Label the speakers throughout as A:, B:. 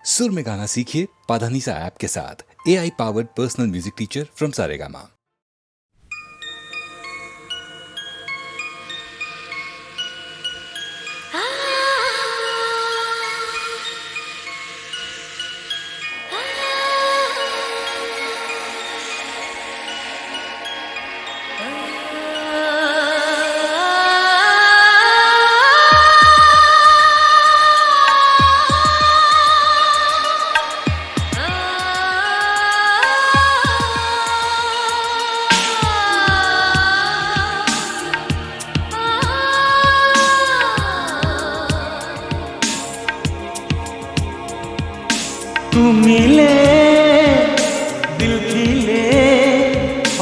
A: सुर में गाना सीखिए पाधानीसा ऐप के साथ। AI powered personal music teacher from Saregama.
B: तू मिले दिल खिले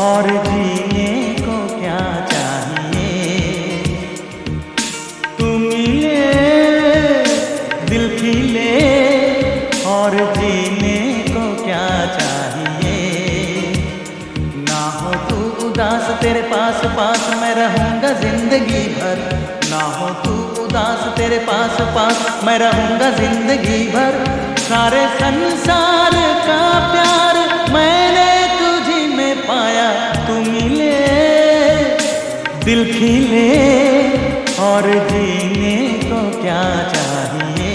B: और जीने को क्या चाहिए। तू मिले दिल खिले और जीने को क्या चाहिए। ना हो तू उदास तेरे पास पास मैं रहूँगा जिंदगी भर। ना हो तू उदास तेरे पास पास मैं रहूँगा जिंदगी भर। सारे संसार का प्यार मैंने तुझी में पाया। तू मिले दिल खिले और जीने को क्या चाहिए।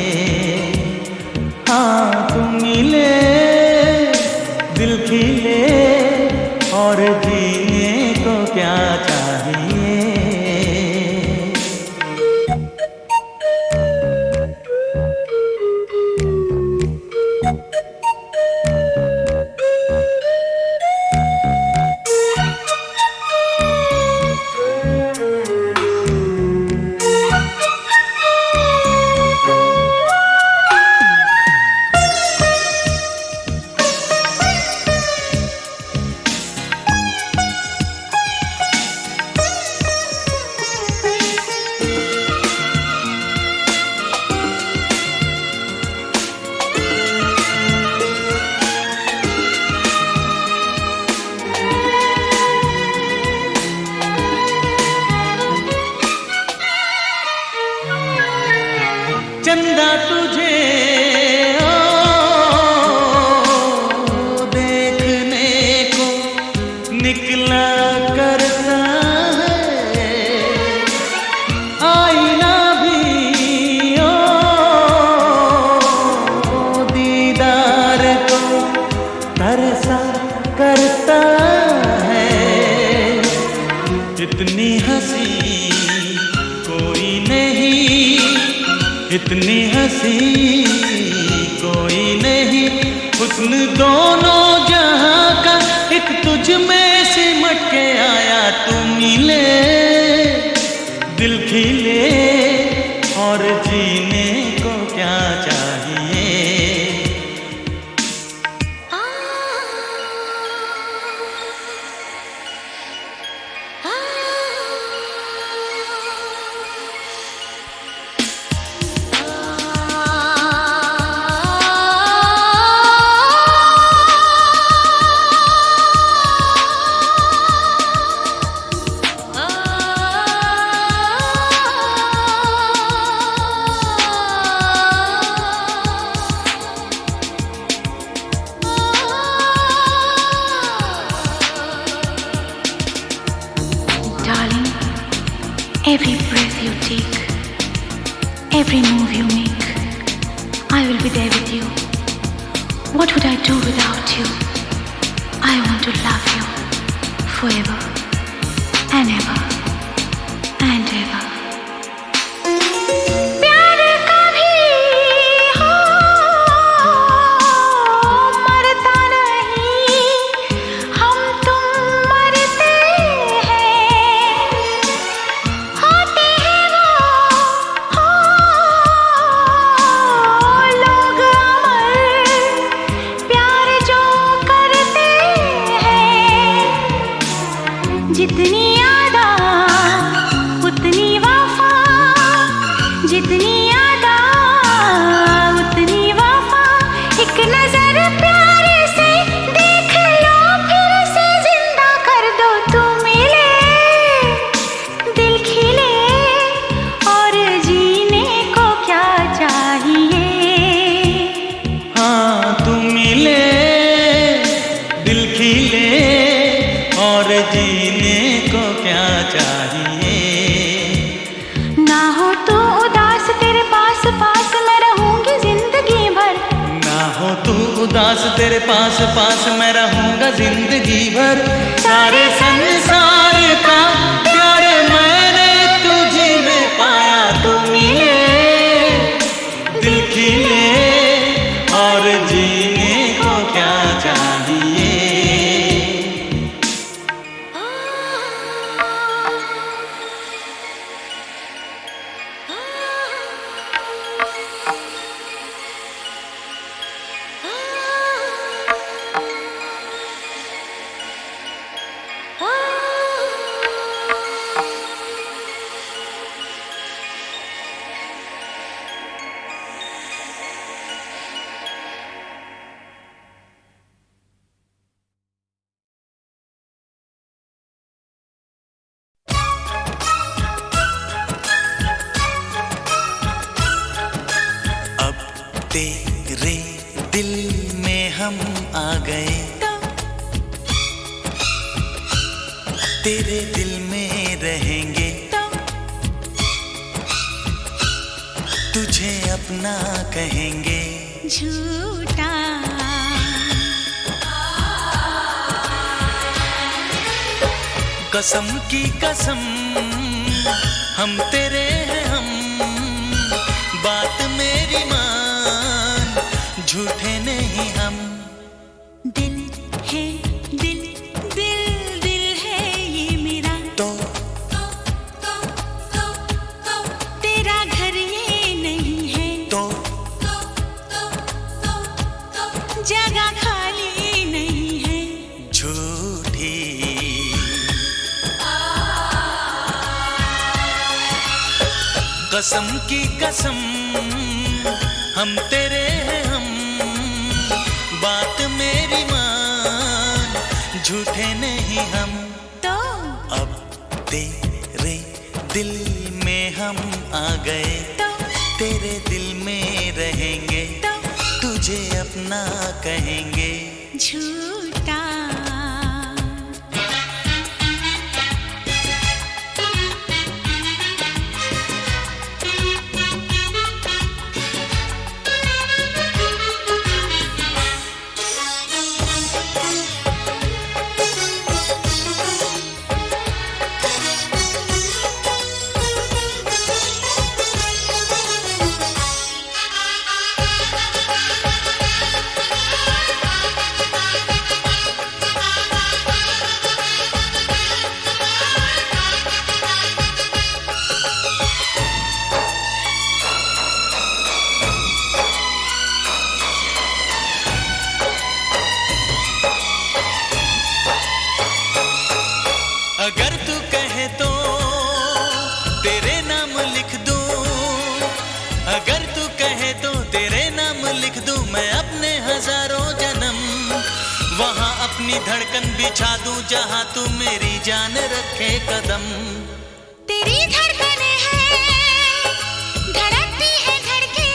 B: हाँ तू मिले दिल खिले और जीने को क्या चाहिए। चंदा तुझे देखने को निकला करता है। आईना भी दीदार को तरसा करता है। इतनी हंसी कोई नहीं, इतनी हंसी कोई नहीं। हुस्न दोनों जहां का एक तुझ में सिमट के आया। तू मिले दिल खिले और जीने को क्या चाहिए।
C: Darling, every breath you take, every move you make, I will be there with you. What would I do without you? I want to love you forever and ever and ever. प्यार कभी हो मरता नहीं, हम तुम मरते हैं। होते हैं वो लोग अमर, प्यार जो करते हैं। जितनी यादा उतनी
B: उदास तेरे पास पास मैं रहूंगा जिंदगी भर। सारे संसार का प्यार मैंने तुझी में पाया, तू मिले दिल खिले और जीने को क्या चाहिए। तेरे दिल में हम आ गए, तेरे दिल में रहेंगे, तुझे अपना कहेंगे।
C: झूठा
B: कसम की कसम हम तेरे हैं हम, बात मेरी मान, झूठे नहीं हम।
C: दिल है दिल दिल दिल है ये मेरा,
B: तो
C: तेरा घर ये नहीं है,
B: तो
C: जगह खाली नहीं है।
B: झूठी कसम की कसम हम तेरे हैं हम, बात मेरी मान, झूठे नहीं हम।
C: तो
B: अब तेरे दिल में हम आ गए,
C: तो
B: तेरे दिल में रहेंगे,
C: तो
B: तुझे अपना कहेंगे।
C: झूठा
B: अगर तू कहे तो तेरे नाम लिख दूं, अगर तू कहे तो तेरे नाम लिख दूं मैं अपने हजारों जन्म। वहां अपनी धड़कन बिछा दूं जहां तू मेरी जान रखे कदम।
C: तेरी धड़कने हैं धड़कती है धड़के,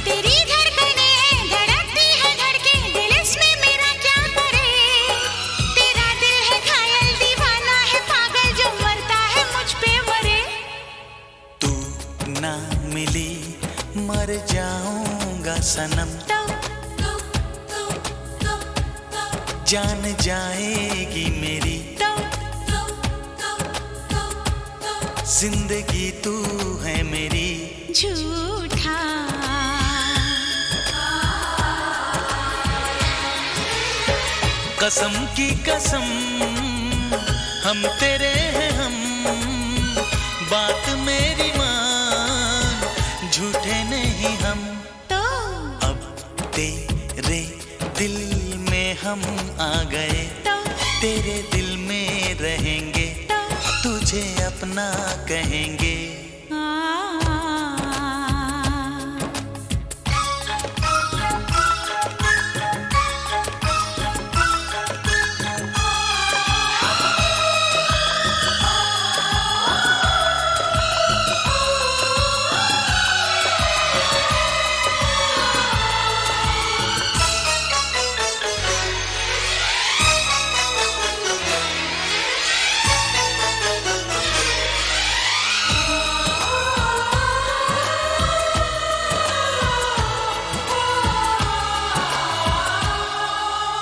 C: तेरी धड़कने हैं धड़कती है धड़के, दिल इसमें मेरा क्या करे। तेरा दिल है घायल दीवाना है पागल जो मरता है मुझ पे मरे।
B: तू ना मिली मर जाऊंगा सनम, जान जाएगी मेरी जिंदगी तू है मेरी।
C: झूठा
B: कसम की कसम हम तेरे हैं हम, बात मेरी मान, झूठे नहीं हम।
C: तो
B: अब तेरे दिल में हम आ गए,
C: तो
B: तेरे दिल में रहेंगे,
C: तो
B: तुझे अपना कहेंगे।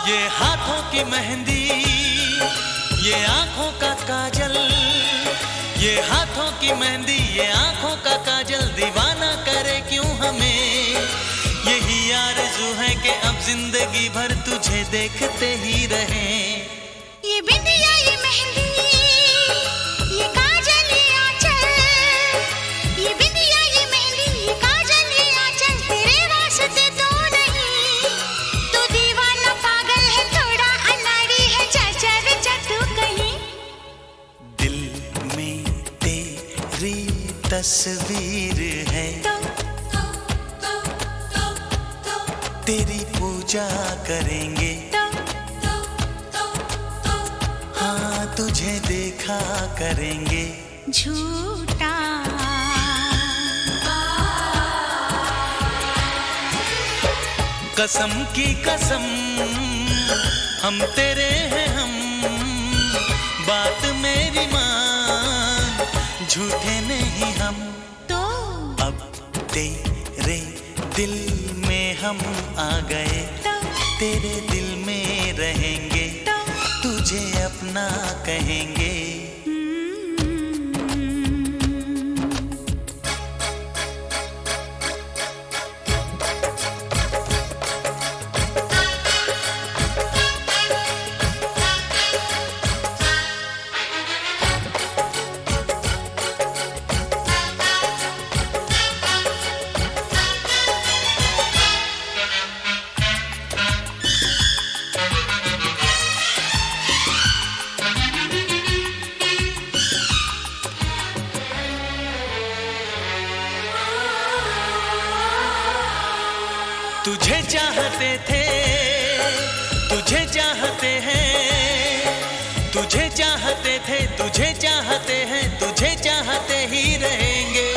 B: ये हाथों की मेहंदी, ये आंखों का काजल, ये हाथों की मेहंदी, ये आंखों का काजल दीवाना करे क्यों हमें। यही आरज़ू है कि अब जिंदगी भर तुझे देखते ही रहें।
C: ये बिंदिया, ये मेहंदी, ये काजल, ये आंचल, ये बिंदिया, ये मेहंदी, ये काजल, ये आंचल तेरे वास्ते तो नहीं। तू दीवाना पागल है, थोड़ा अनाड़ी है, चाचा रे तू कहीं।
B: दिल में तेरी तस्वीर है, तेरी पूजा करेंगे, हाँ तुझे देखा करेंगे।
C: झूठा
B: कसम की कसम हम तेरे हैं हम, बात मेरी मान, झूठे नहीं हम।
C: तो
B: अब तेरे दिल में हम आ गए, तेरे दिल में रहेंगे, तुझे अपना कहेंगे। तुझे चाहते थे, तुझे चाहते हैं, तुझे चाहते थे, तुझे चाहते हैं, तुझे चाहते ही रहेंगे।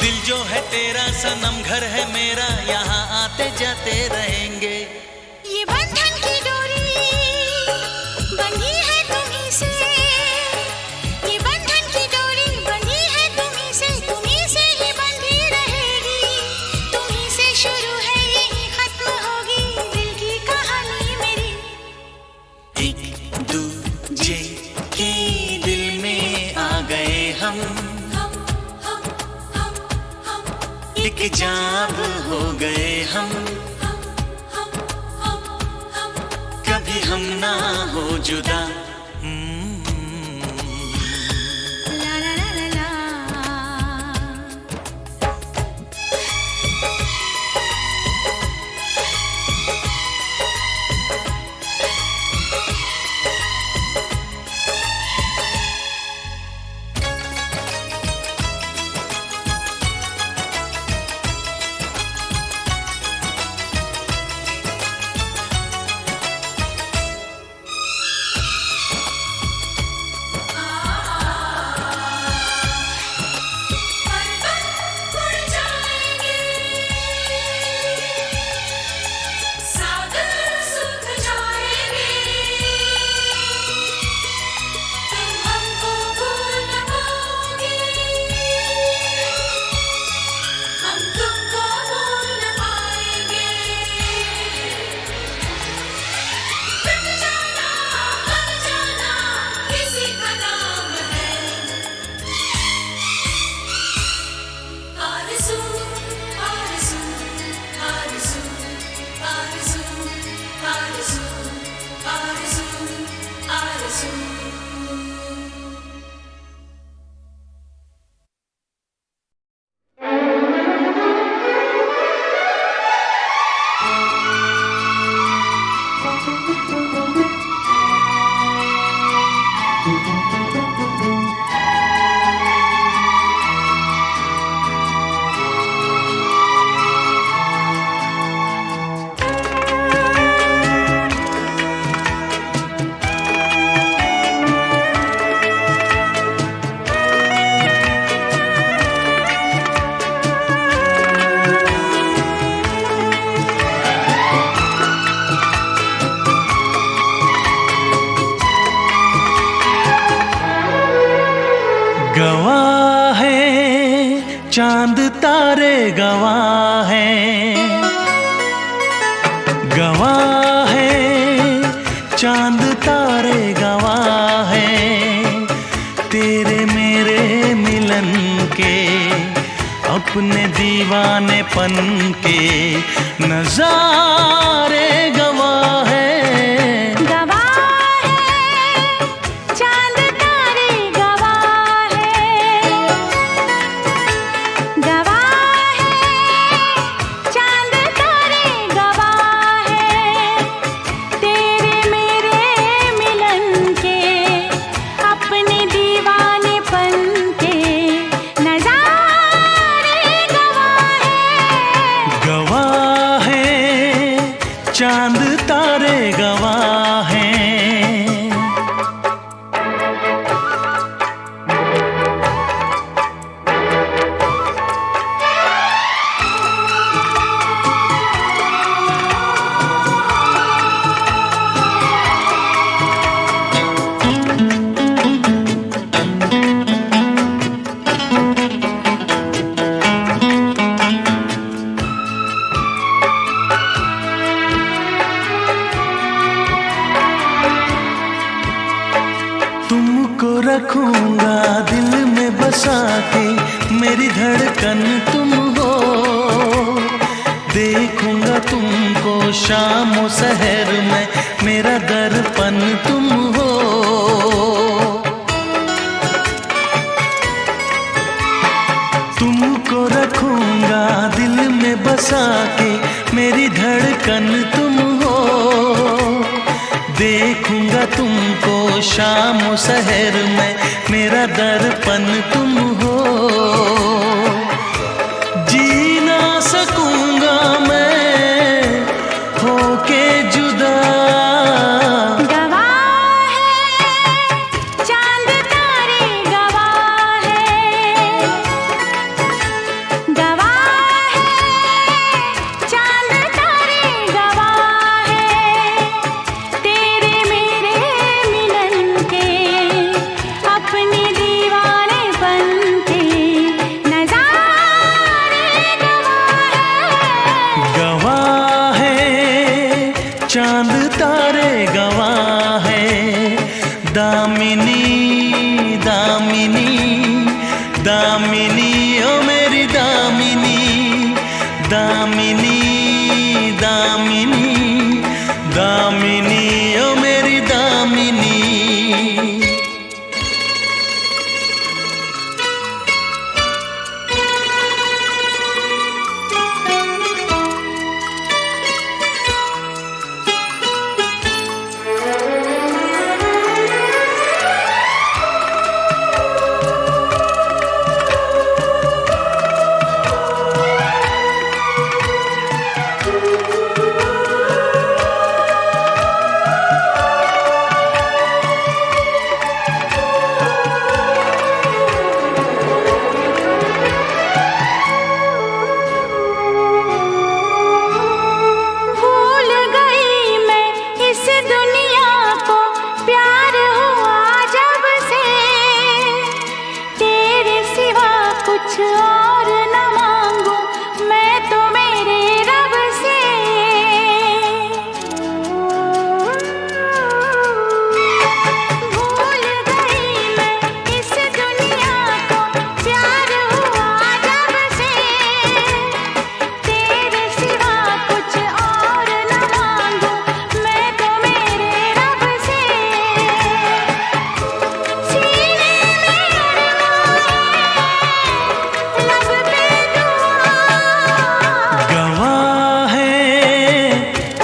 B: दिल जो है तेरा सनम, घर है मेरा, यहाँ आते जाते रहेंगे।
C: ये बंधन की डोरी बंधी है तुम्हीं से, ये बंधन की डोरी बंधी है तुम्हीं से, तुम्हीं से ही बंधी रहेगी। तुम्हीं से शुरू है, यही खत्म होगी दिल की कहानी मेरी।
B: एक दूजे के दिल में आ गए हम, एक जाब हो गए हम, कभी हम ना हो जुदा।
C: ला ला ला ला ला।
B: गवाह है चांद तारे, गवाह है, गवाह है चांद तारे गवाह हैं तेरे मेरे मिलन के, अपने दीवानेपन के नजारे गवाह हैं। चांद तारे गवाह हैं। रखूंगा दिल में बसा के, मेरी धड़कन तुम हो। देखूंगा तुमको शाम और सहर में, मेरा दर्पण तुम हो। तुमको रखूंगा दिल में बसा के, मेरी धड़कन तुम हो। देखूंगा तुमको शाम और सहर में, मेरा दर्पण तुम हो। जी ना सकूंगा मैं होके जुदा।
C: गवाह है चांद तारे गवाह है, गवाह है चांद तारे गवाह है तेरे मेरे मिलन के, अपने दीवानेपन के नजारे
B: गवाह है। चांद तारे गवाह है। दामिनी दामिनी दामिनी ओ मेरी दामिनी, दामिनी दामिनी दामिनी ओ मेरी दामिनी।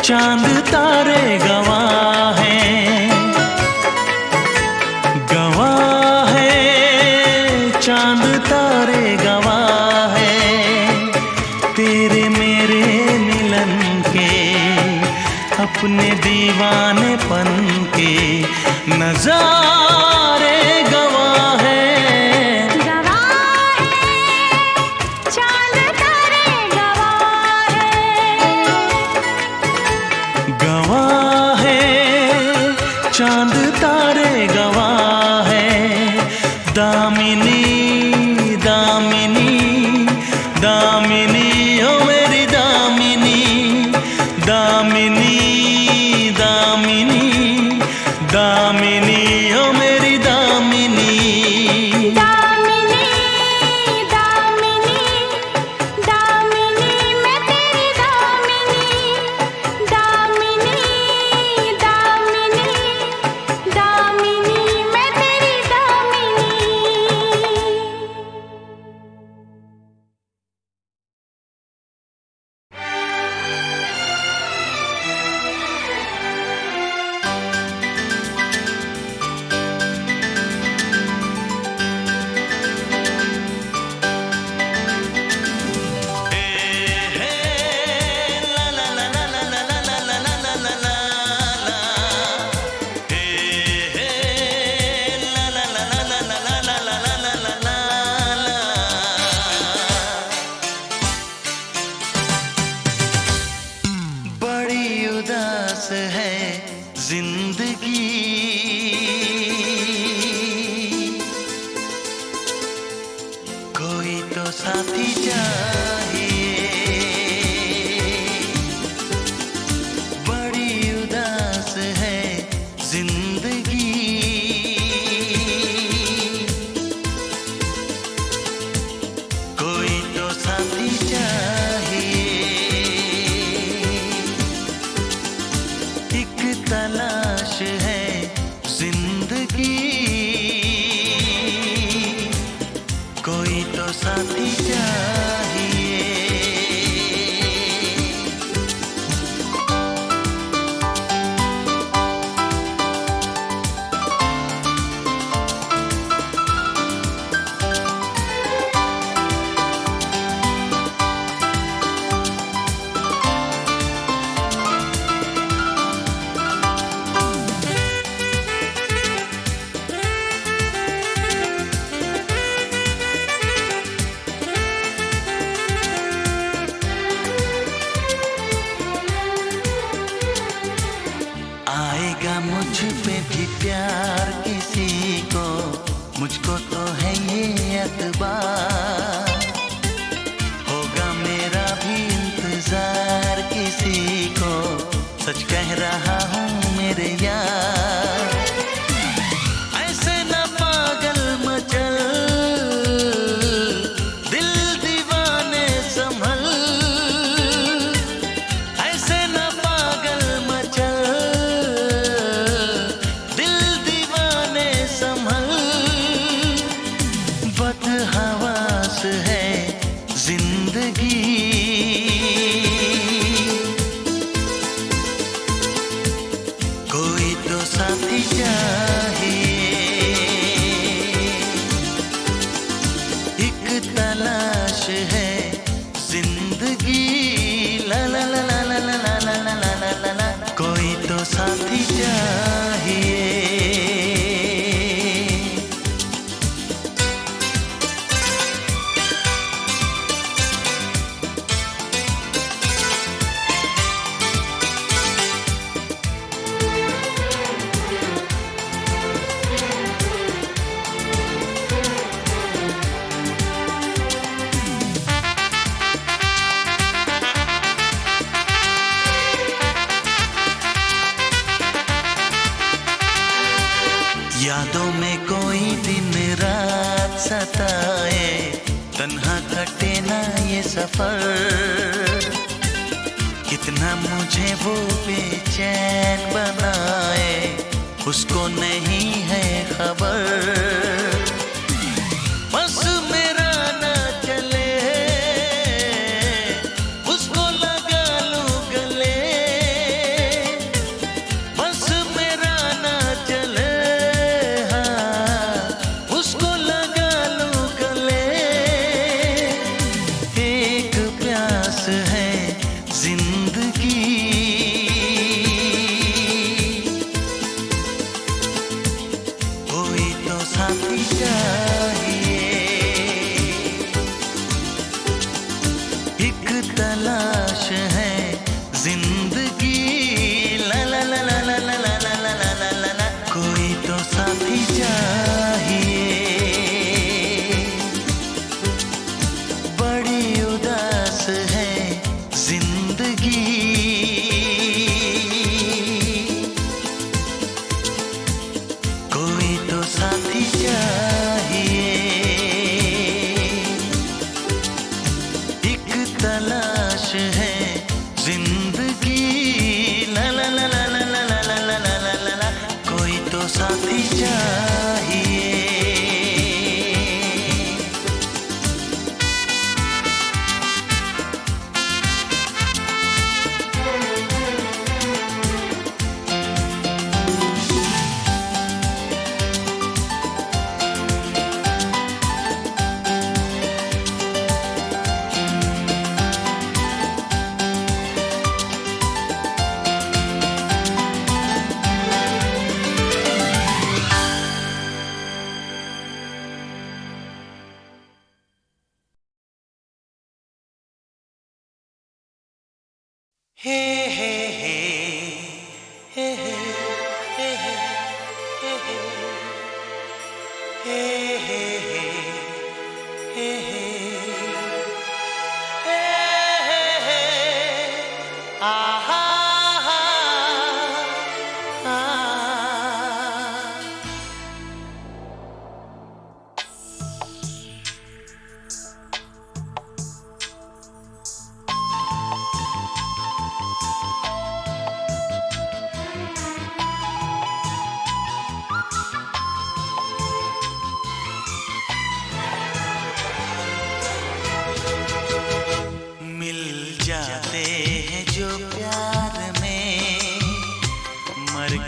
B: चांद तारे गवाह हैं, गवाह हैं। चांद तारे गवाह हैं तेरे मेरे मिलन के, अपने दीवानेपन के नजारे गवाह हैं। गवाह है चांद तारे गवाह है। दामिनी दामिनी दामिनी ओ मेरी दामिनी, दामिनी दामिनी है जिंदगी, कोई तो साथी चाहिए। बड़ी उदास है जिंदगी, कोई तो साथी चाहिए। एक तलाश है जिंदगी, कोई तो साथी चाहिए। आएगा मुझ पे भी प्यार किसी को, मुझको तो है ये एतबार। होगा मेरा भी इंतजार किसी को, सच कह रहा हूँ मेरे यार। ऐसे ना पागल मचल, दिल दीवाने संभल। ऐसे ना पागल मचल, बदहवास है जिंदगी, कोई तो साथी चाहिए। एक तलाश है जिंदगी, ला ला ला ला ला ला ला ला ला ला ला ला, कोई तो साथी चाहिए। यादों में कोई दिन रात सताए, तन्हा कटे ना ये सफर। कितना मुझे वो बेचैन बनाए, उसको नहीं है खबर। बस मेरा ना चले, उसको लगा लूं गले। बस मेरा ना चले, उसको लगा लूं गले। एक प्यास है जिंदगी, कोई तो साथी चाहिए। एक तलाश है जिंदगी, ला ला ला ला ला ला ला ला ला ला ला ला ला, कोई तो साथी चाहिए। बड़ी उदास है जिंदगी, कोई तो साथी चाहिए। एक तलाश है जिंदगी, ला ला ला ला ला ला ला ला ला ला ला ला, कोई तो साथी चाहिए। हे हे हे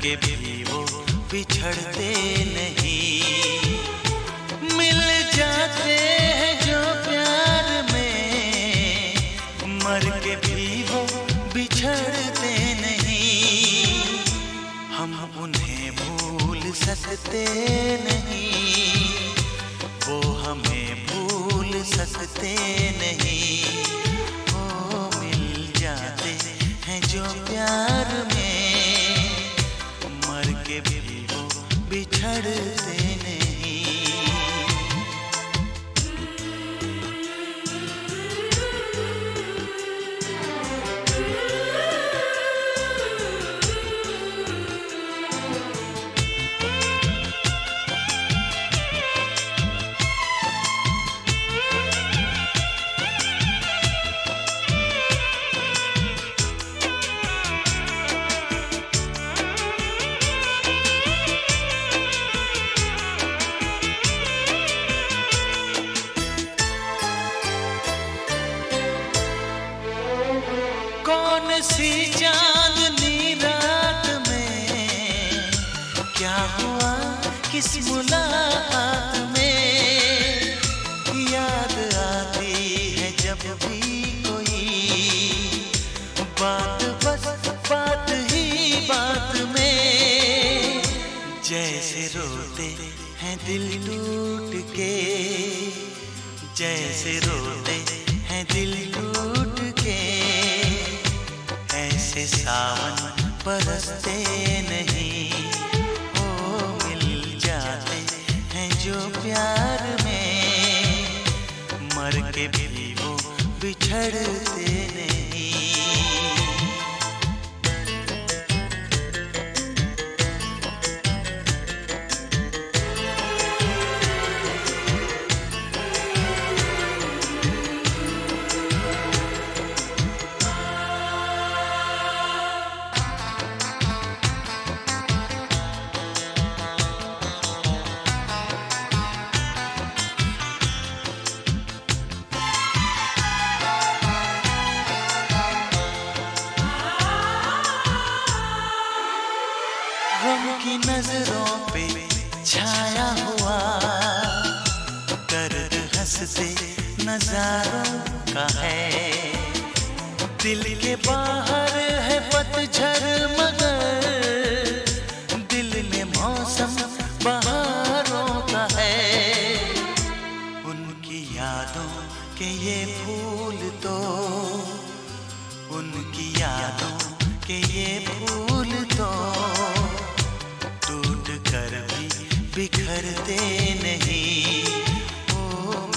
B: के भी वो बिछड़ते नहीं। मिल जाते हैं जो प्यार में, मर के भी वो बिछड़ते नहीं। हम उन्हें भूल सकते नहीं, वो हमें भूल सकते नहीं। वो मिल जाते हैं जो प्यार में, मर के भी वो बिछड़ते नहीं। कौन सी चांदनी रात में क्या हुआ किस मुलाकात में, याद आती है जब भी कोई बात, बस बात ही बात में। जैसे रोते हैं दिल टूट के, जैसे रोते हैं दिल टूट के, ऐसे सावन बरसते नहीं। ओ मिल जाते हैं जो प्यार में, मर के भी वो बिछड़ते नहीं। गम की नजरों पे छाया हुआ दर्द हंसते नजारों का है। दिल के बाहर है पतझड़ मगर दिल में मौसम बहारों का है। उनकी यादों के ये फूल तो, उनकी यादों के ये फूल तो टूट कर भी बिखरते नहीं। वो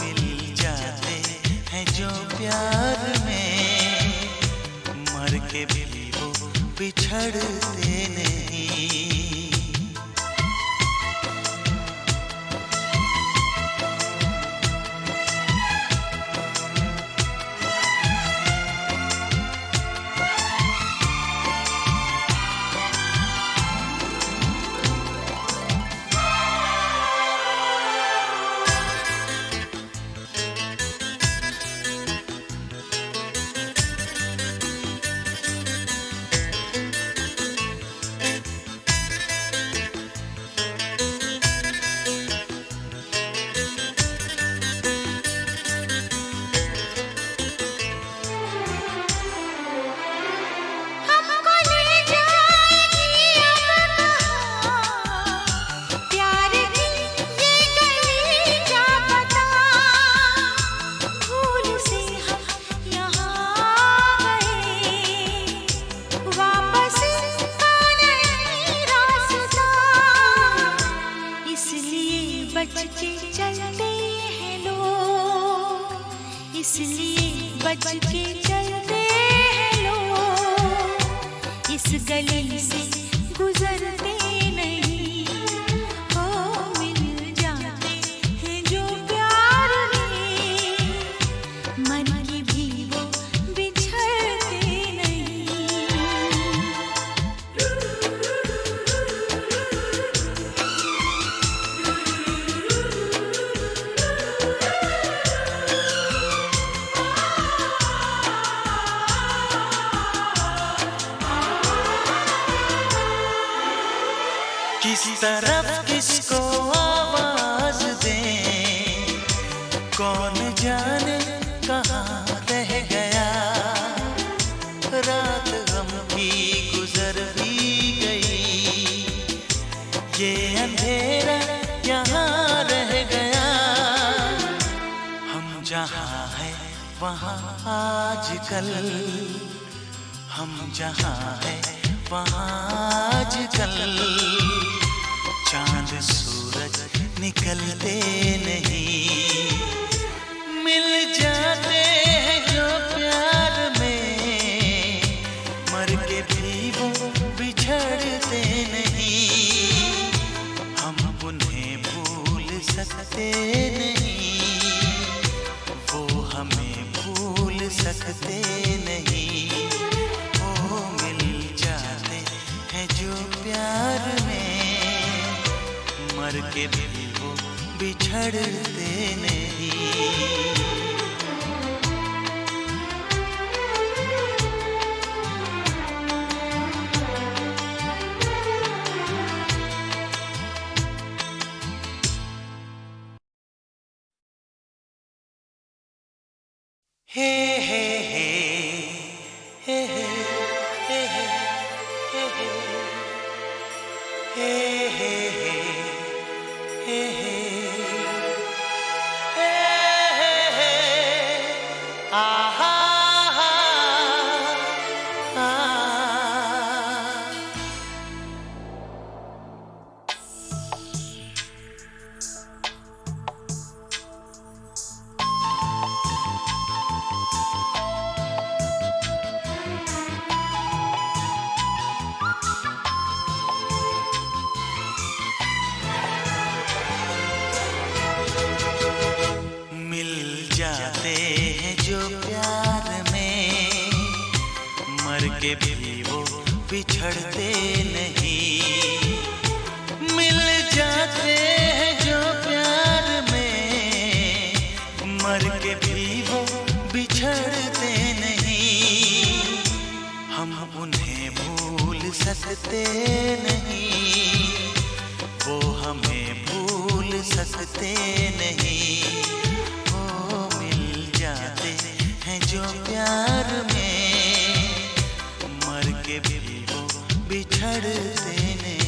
B: मिल जाते हैं जो प्यार में, मर के भी वो बिछड़ते नहीं।
C: बच के चलते हैं लोग, इसलिए बच के चलते हैं लोग, इस गली से गुजरते नहीं। हो मिल जाते हैं जो प्यार में, मन की भी वो बिछड़ते नहीं।
B: किस तरफ किसको आवाज दें, कौन जाने कहाँ रह गया। रात गम की गुजर भी गई, ये अंधेरा यहाँ रह गया। हम जहाँ हैं वहाँ आजकल, हम जहाँ हैं वहाँ आजकल चांद सूरज निकलते नहीं। मिल जाते हैं जो प्यार में, मर के भी वो बिछड़ते नहीं। हम उन्हें भूल सकते नहीं, वो हमें भूल सकते नहीं। वो मिल जाते हैं जो प्यार में, मर के भी वो बिछड़ते नहीं। हे हे हे हे हे हे हे हे हे हे जाते हैं जो प्यार में, मर के भी वो बिछड़ते नहीं। मिल जाते हैं जो प्यार में, मर के भी वो बिछड़ते नहीं। हम उन्हें भूल सकते नहीं, वो हमें भूल सकते नहीं। जाते हैं जो प्यार में, मर के भी वो बिछड़ते नहीं।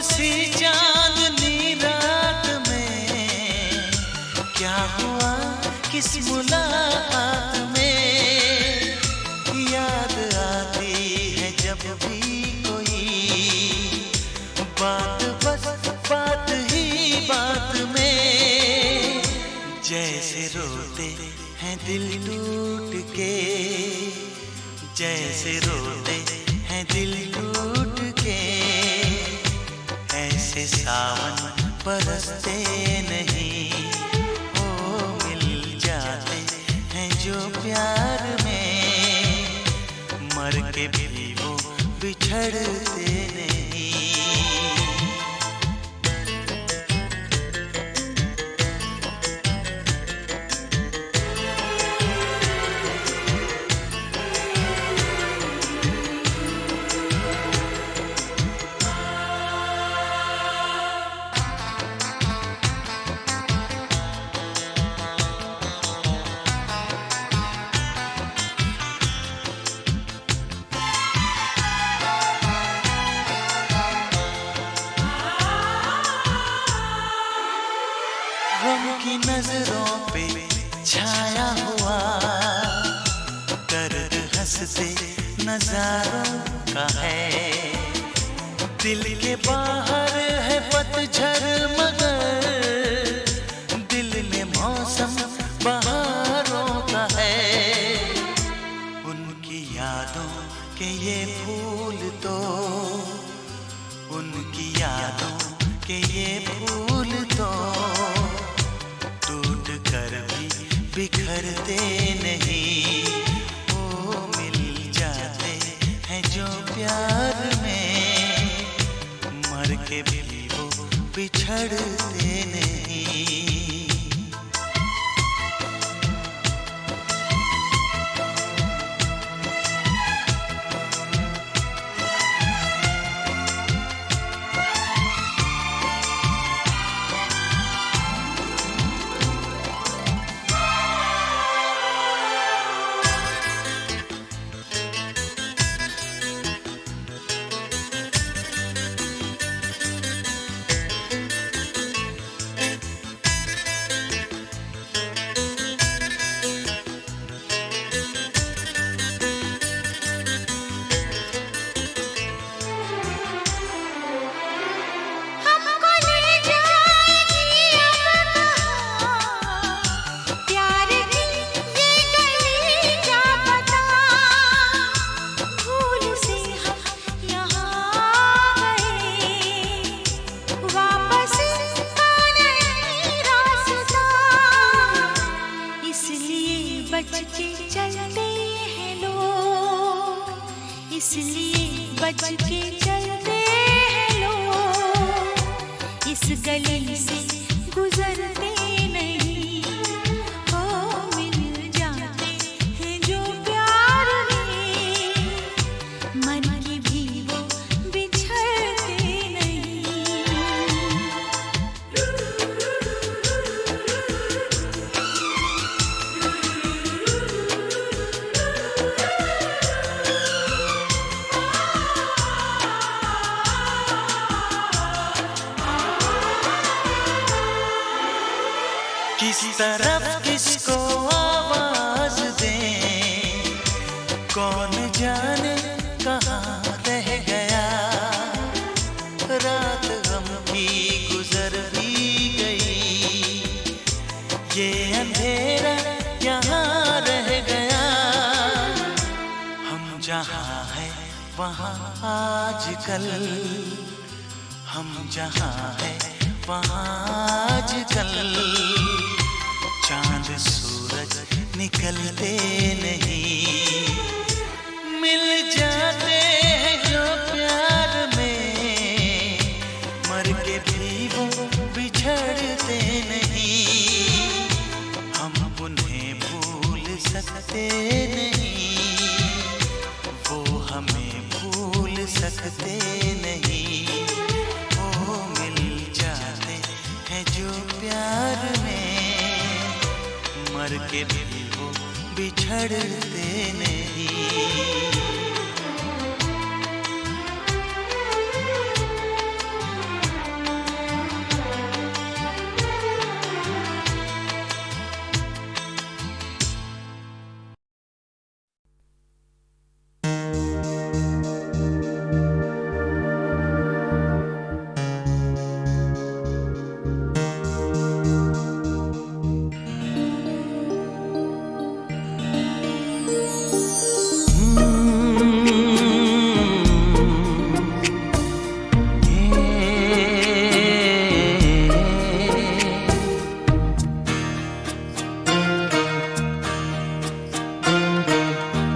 B: सी चांदनी रात में क्या हुआ किस मुलाकात में, याद आती है जब भी कोई बात, बस बात ही बात में। जैसे रोते हैं दिल टूट के, जैसे रोते हैं दिल टूट के, ऐसे सावन बरसते नहीं। ओ मिल जाते हैं जो प्यार में, मर के भी वो बिछड़ते नहीं। गम की नजरों पे छाया हुआ दर्द हंसते नजारों का है। दिल के बाहर है पतझड़ मगर दिल में मौसम बहारों का है। बिखरते नहीं, ओ मिल जाते हैं जो प्यार में, मर के भी वो बिछड़ते नहीं।
C: इसलिए बच के चलते हैं लोग, इस गली से गुजरते नहीं, ओ मिल जाते हैं जो प्यार में, मन की भी वो बिछड़ते नहीं।
B: किस तरफ किसको आवाज दें, कौन जाने कहाँ रह गया, रात गम की गुजर भी गई, ये अंधेरा यहाँ रह गया। हम जहाँ हैं वहाँ आजकल, हम जहाँ हैं वहाँ आजकल, चांद सूरज निकलते नहीं, मिल जाते हैं जो प्यार में, मर के भी वो बिछड़ते नहीं, हम उन्हें भूल सकते नहीं, वो हमें भूल सकते नहीं, वो मिल जाते हैं जो प्यार में, मर के भी वो बिछड़ते नहीं।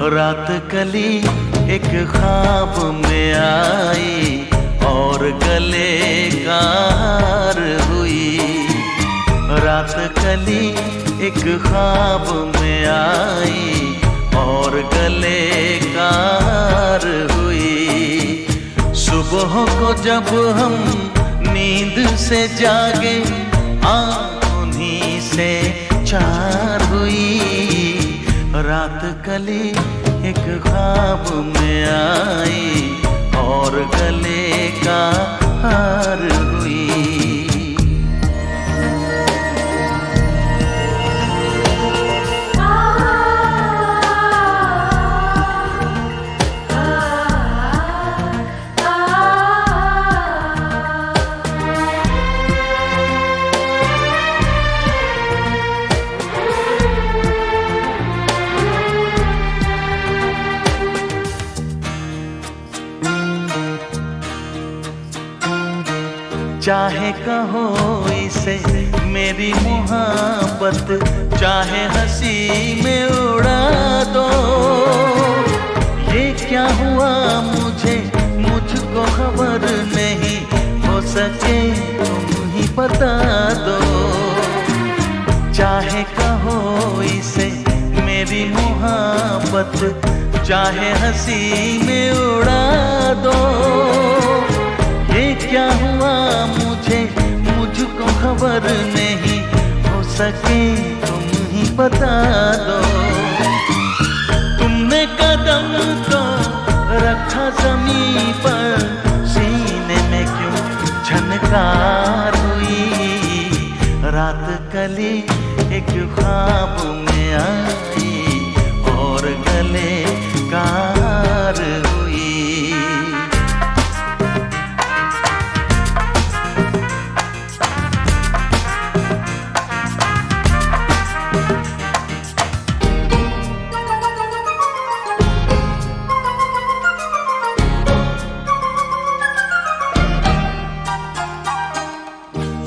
B: रात कली एक ख्वाब में आई और गले का हार हुई, रात कली एक ख्वाब में आई और गले का हार हुई, सुबह को जब हम नींद से जागे आँख उन्हीं से चार हुई, रात कली एक ख्वाब में आई और गले का हार हुई। चाहे कहो इसे मेरी मुहाबत मोहब्बत चाहे हंसी में उड़ा दो। ये क्या हुआ मुझको खबर नहीं, हो सके तुम ही बता दो। चाहे कहो इसे मेरी मोहब्बत चाहे हंसी में उड़ा दो। ये क्या हुआ मुझको खबर नहीं, हो सके तुम ही बता दो। तुमने कदम तो रखा ज़मीन पर, सीने में क्यों झनकार हुई। रात कली एक ख्वाब में आई और गले कार हुई।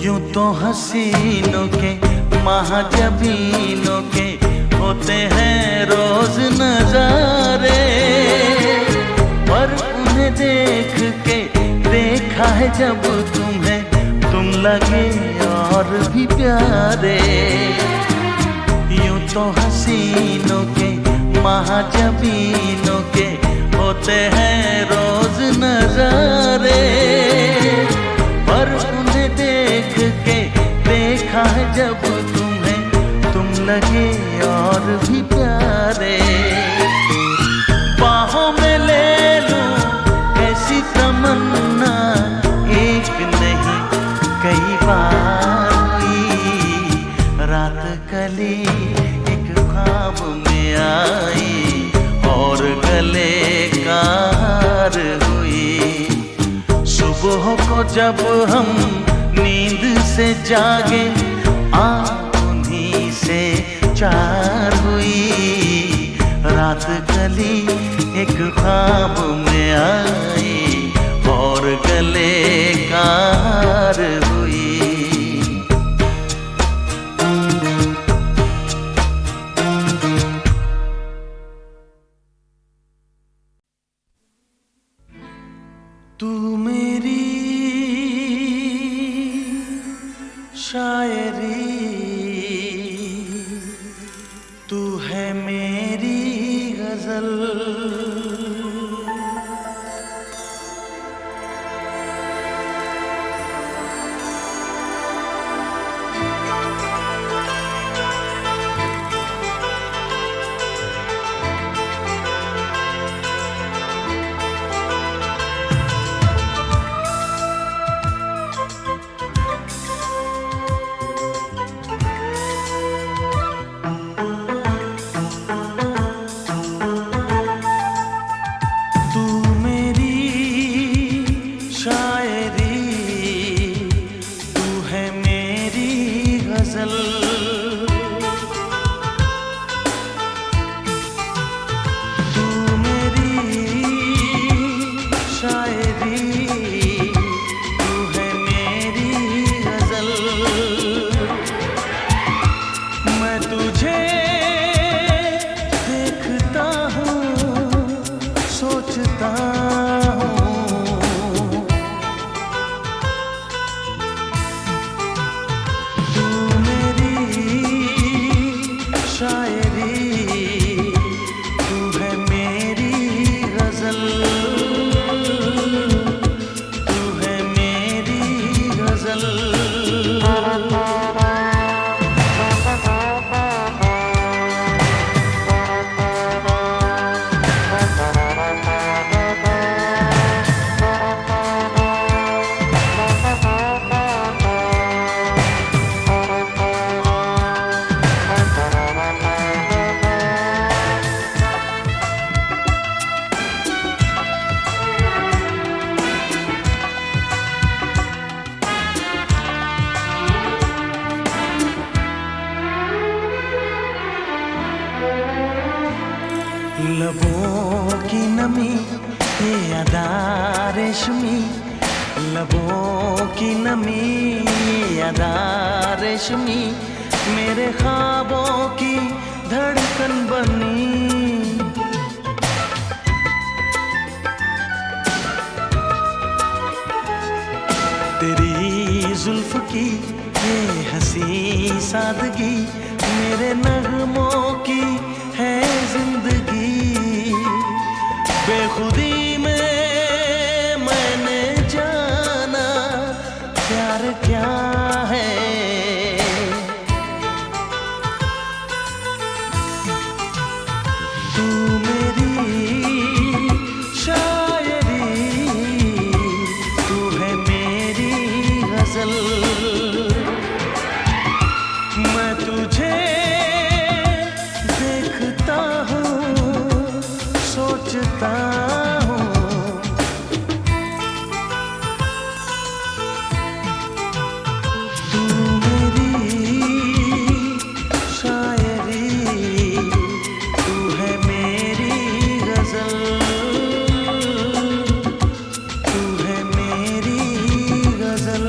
B: यूं तो हसीनों के महाजबीनों के होते हैं रोज नजारे, पर उन्हें देख के देखा है जब तुम्हें, तुम लगे और भी प्यारे। यूं तो हसीनों के महाजबीनों के होते हैं रोज नजारे, पर उन्हें देख के देखा है जब तुम्हें, तुम लगे और भी प्यारे। बाहों में ले लूं ऐसी तमन्ना, एक नहीं कई बार हुई। रात कली एक ख्वाब में आई और गले कार हुई। सुबह को जब हम नींद से जागे, उन्हीं से चार हुई। रात कली एक ख्वाब में आई और गले कार हुई। तू मेरी शायरी, तू है मेरी गजल। लबों की नमी ये अदा रेशमी, लबों की नमी ये अदा रेशमी, मेरे ख्वाबों की धड़कन बनी। तेरी जुल्फ की ये हंसी सादगी मेरे नगमों की है जिंदगी। बेखुदी में मैंने जाना प्यार क्या है। तू मेरी शायरी, तू है मेरी गजल। मैं तुझे देखता हूँ, सोचता हूँ। तू मेरी शायरी, तू है मेरी गजल, तू है मेरी गजल।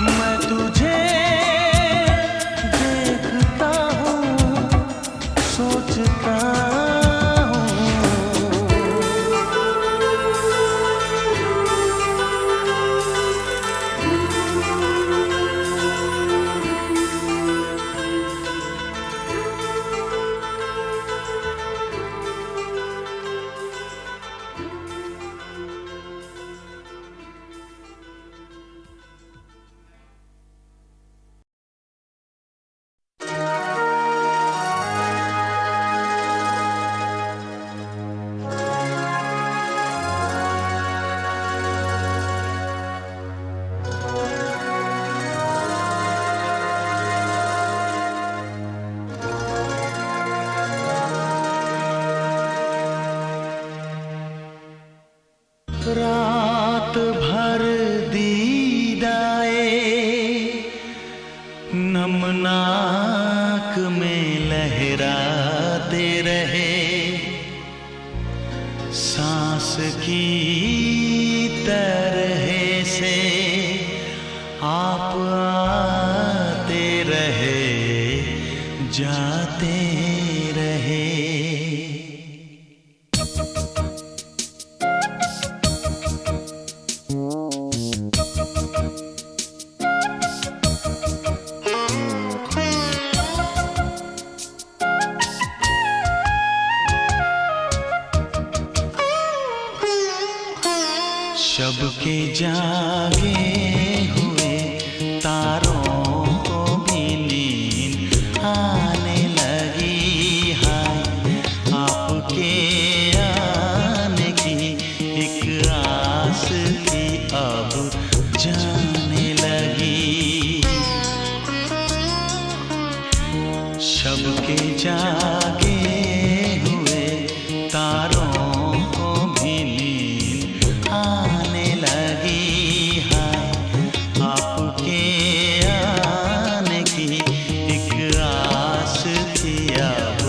B: मैं तुझे देखता हूँ, सोचता हूँ। रात भर दीदाए नमनाक में लहराते रहे, सांस की तरह से आप आते रहे, जाते रहे। शब के जागे हुए तारों को भी नींद आने लगी, हाय आपके आने की एक आस थी अब जाने लगी। शब के जागे हुए तारों को भी नींद आने लगी है। आपके आने की एक आस थी अब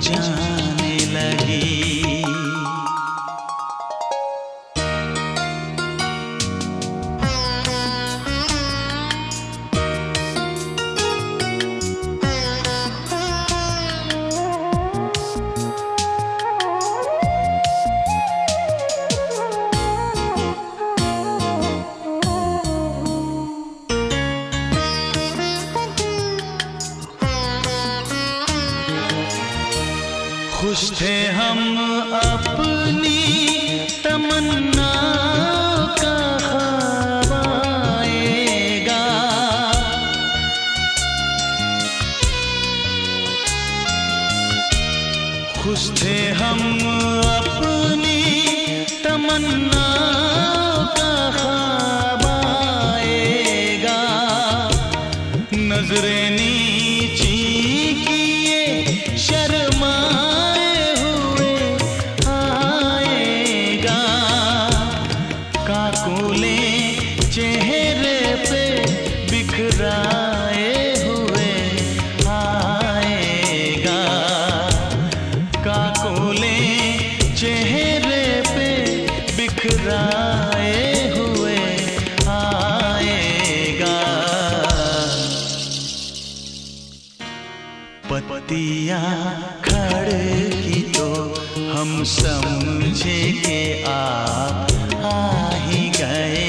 B: जाने लगी। खुश थे हम अपनी तमन्ना का ख्वाब आएगा। खुश थे हम अपनी तमन्ना का ख्वाब आएगा। नजरें नीची किए शर्माए हुए आएगा। काकुले चेहरे पे बिखराए हुए आएगा। काकुले चेहरे पे बिखराए हुए आएगा। पत्तियाँ खड़की तो हम समझे कि आप आ ही गए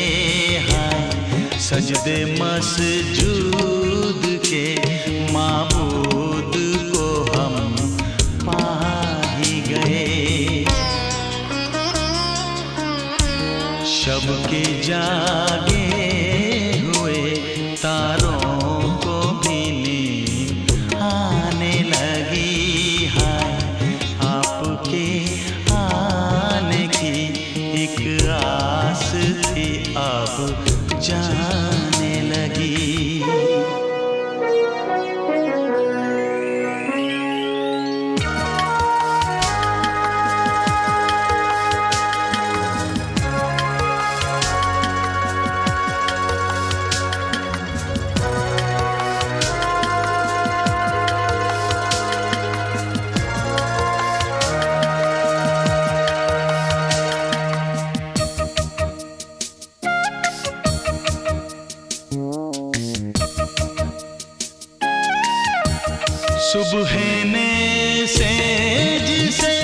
B: हैं। सजदे मसजूद के माबूद को हम पा ही गए। शब के जागे हुए तारों को भी नींद आने लगी है। आपके आने की एक आस थी अब जाने लगी। सुबह ने सेज से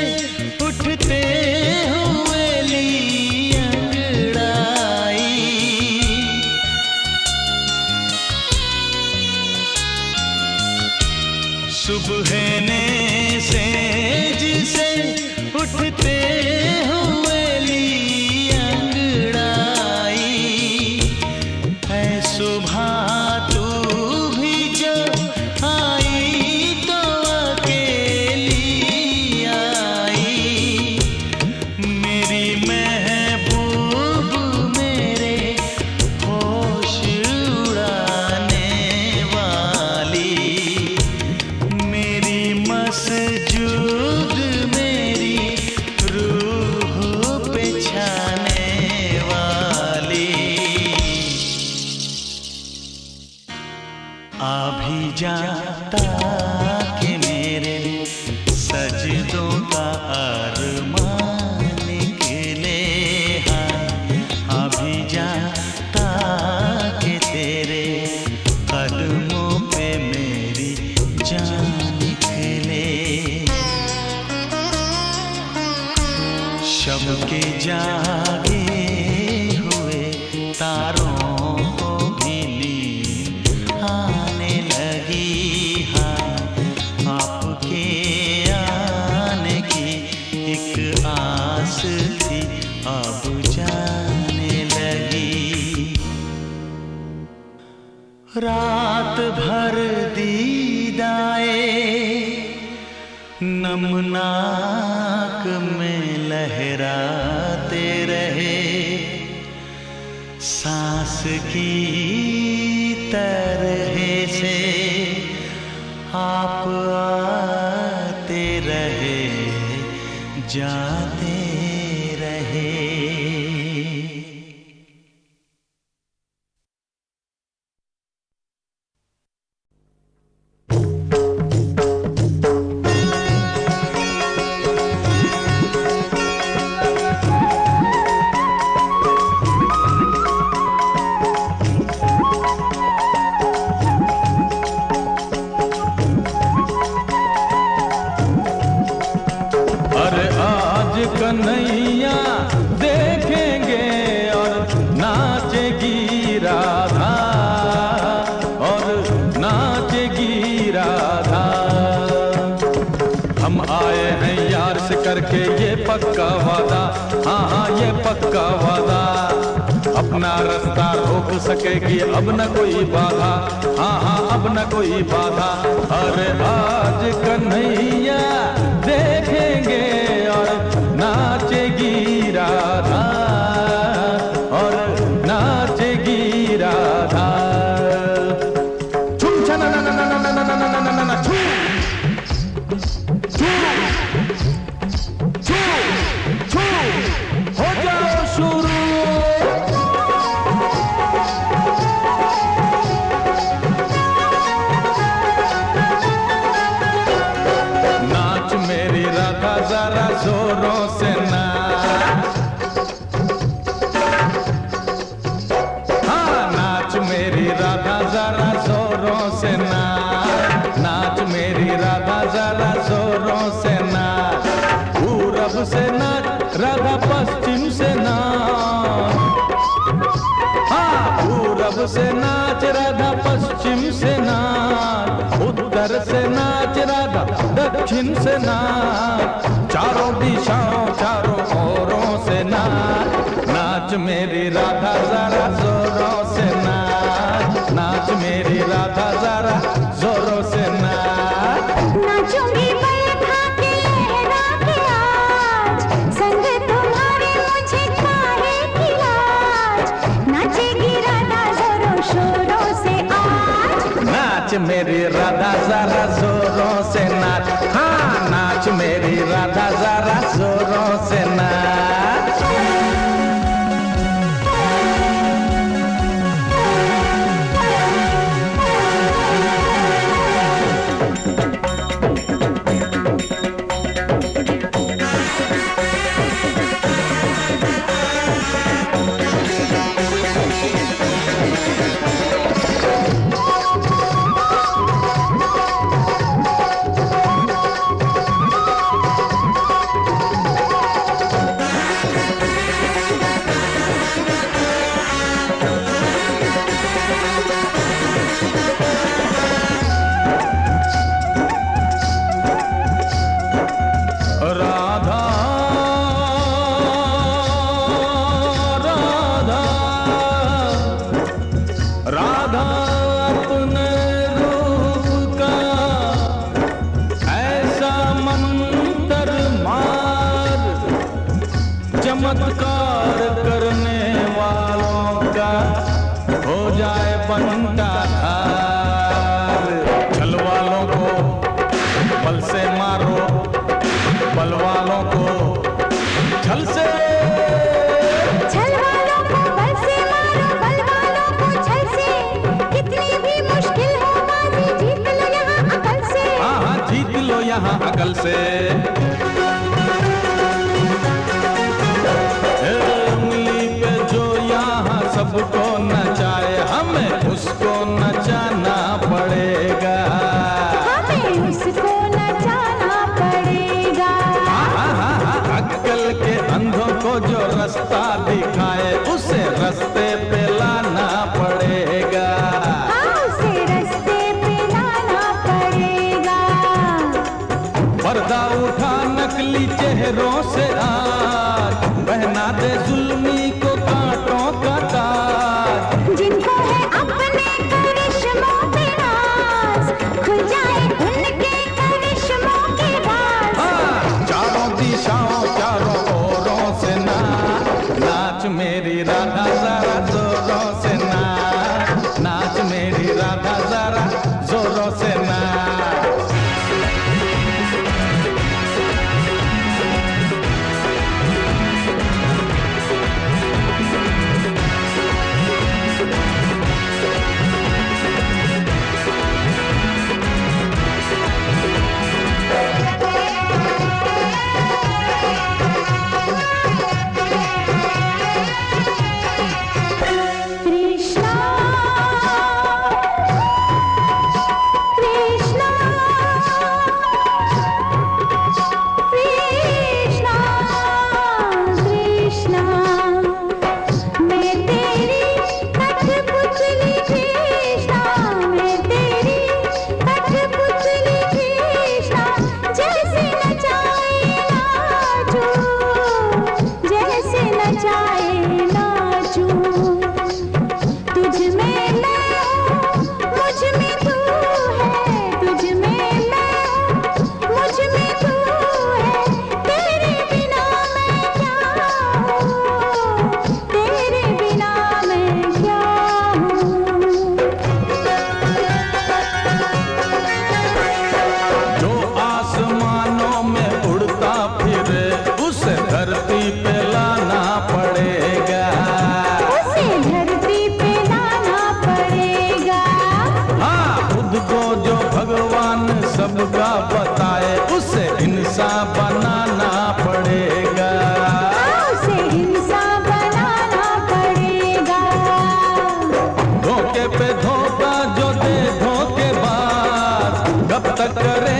B: उठते हुए ली अंगड़ाई। सुबह ने सेज से उठते हुए ली अंगड़ाई। है सुबह तू भी जो आई तो अकेली आई। मेरी महबूब मेरे होश उड़ाने वाली। मेरी मसजूद मेरी रूह पे छाने वाली। आ भी जाता कि मेरे सजदों का अरमान निकले हैं। आ भी जाता कि तेरे कदमों पे मेरी जान निकले। शब के जागे हुए तारों को भी नींद आने लगी है। आपके आने की एक आस थी अब जाने लगी। रात भर दीदाए नमनाक में लहराते रहे। सांस की तरह से आप आते रहे जाते रहे।
D: कन्हैया देखेंगे और नाचेगी राधा, और नाचेगी राधा। हम आए हैं यार से करके ये पक्का वादा, हाँ हाँ ये पक्का वादा। अपना रास्ता रोक सकेगी अब न कोई बाधा, हाँ हाँ अब न कोई बाधा। अरे आज कन्हैया देखेंगे और नाचेगी राधा, और नाचेगी राधा। छुम छना ना ना ना ना ना ना ना ना ना छू छू छू छू, हो जाओ शुरू। नाच मेरी राधा जरा जोरों से नाच, हाँ नाच मेरी राधा जरा जोरों से नाच, नाच मेरी राधा जरा जोरों से नाच। पूरब से नाच राधा पश्चिम से नाच, हाँ पूरब से नाच राधा पश्चिम से नाच। उत्तर से नाच राधा दक्षिण से नाच, चारों दिशाओं चारों ओरों से नाच। नाच मेरी राधा जरा जोरों से नाच, नाच मेरी राधा जरा जोरों से नाच।
C: नाचूंगी बैठा के लहरा के आज, संग तुम्हारे मुझे काहे की लाज। नाचेगी राधा जोरों शोरों से आज।
D: नाच मेरी राधा जरा जोरों से नाच, हाँ नाच मेरी राधा जरा जोरों से नाच। चमत्कार करने वालों का हो जाए बनता हार। छल वालों को बल से मारो, बल वालों को छल से,
C: छल वालों को बल से मारो, बल वालों को छल से। कितनी भी मुश्किल हो बाजी जीत लो यहाँ अकल से,
D: हाँ हाँ जीत लो यहाँ अकल से। सबको नचाए हमें उसको नचाना पड़ेगा,
C: हमें उसको नचाना पड़ेगा।
D: अक्कल के अंधों को जो रास्ता दिखाए उसे रास्ते पे लाना पड़ेगा,
C: उसे रास्ते पे लाना पड़ेगा।
D: पर्दा उठा नकली चेहरों से आज, बहना दे जुल्मी को कांटों का ताज।
C: जिनको है अपने करिश्मों पे नाज, खुल जाए उनके करिश्मों के राज।
D: चारों दिशाओं चारों ओरों से नाच, नाच मेरी राधा जरा जोरों से नाच, नाच मेरी राधा जरा जोरों से नाच।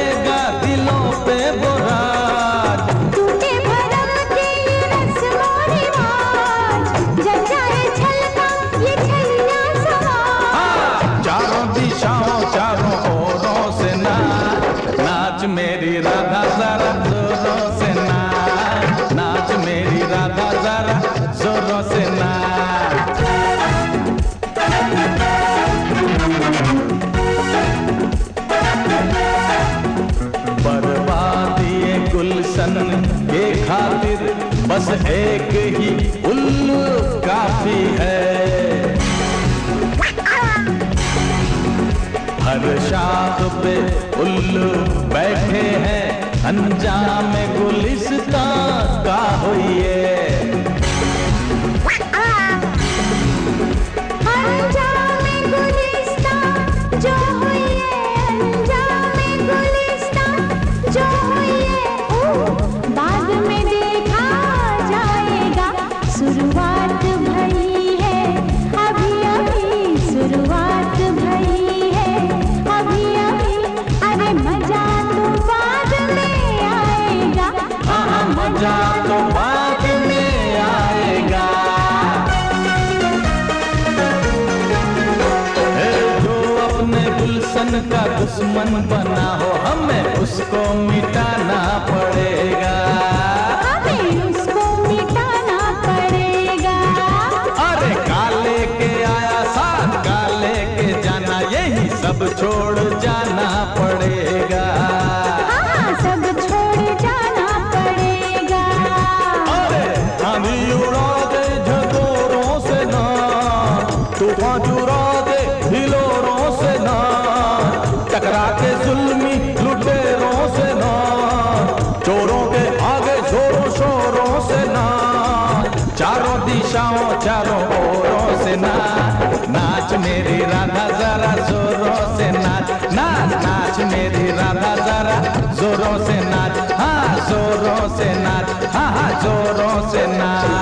D: करेगा दिलों पे बोराज।
E: टूटे भरम के ये रस्मो रिवाज, जल जाए छलका ये छैया सवार।
D: हाँ, चारों दिशाओं चारों ओरों से नाच, नाच मेरी राधा जरा जोरों से नाच, नाच मेरी राधा जरा जोरों से नाच। बर्बादी गुलशन के खातिर बस एक ही उल्लू काफी है। हर शाख पे उल्लू बैठे हैं, अंजाम गुलिस्तान का होइए।
E: अंजामे गुलिस्तान जो हुई है, अंजामे गुलिस्तान जो हुई है, बाद में देखा जाएगा। शुरुआत भई है अभी अभी, शुरुआत भई है अभी अभी। अरे मजा तो बाद में आएगा,
D: हाँ, मजा तो बाद में आएगा। जो अपने गुलशन का दुश्मन बना हो, हमें उसको मिटाना पड़ेगा।
E: हमें उसको मिटाना पड़ेगा।
D: अरे काले के आया साथ काले के जाना, यही सब छोड़ जाना पड़ेगा।
E: हाँ, सब छोड़ जाना पड़ेगा।
D: अरे आंधी उड़ा दे झकोरों से ना, तूफान चुरा दे हिलोरों से ना, टकरा के जुल्मी लुटेरों से ना, चोरों के आगे जोरों शोरों से ना, चारों दिशाओं चारों ओरों से नाच, नाच मेरी राधा जरा जोरों से नाच, नाच नाच मेरी राधा जरा जोरों से नाच, हाँ जोरों से नाच, हाँ हाँ जोरों से नाच।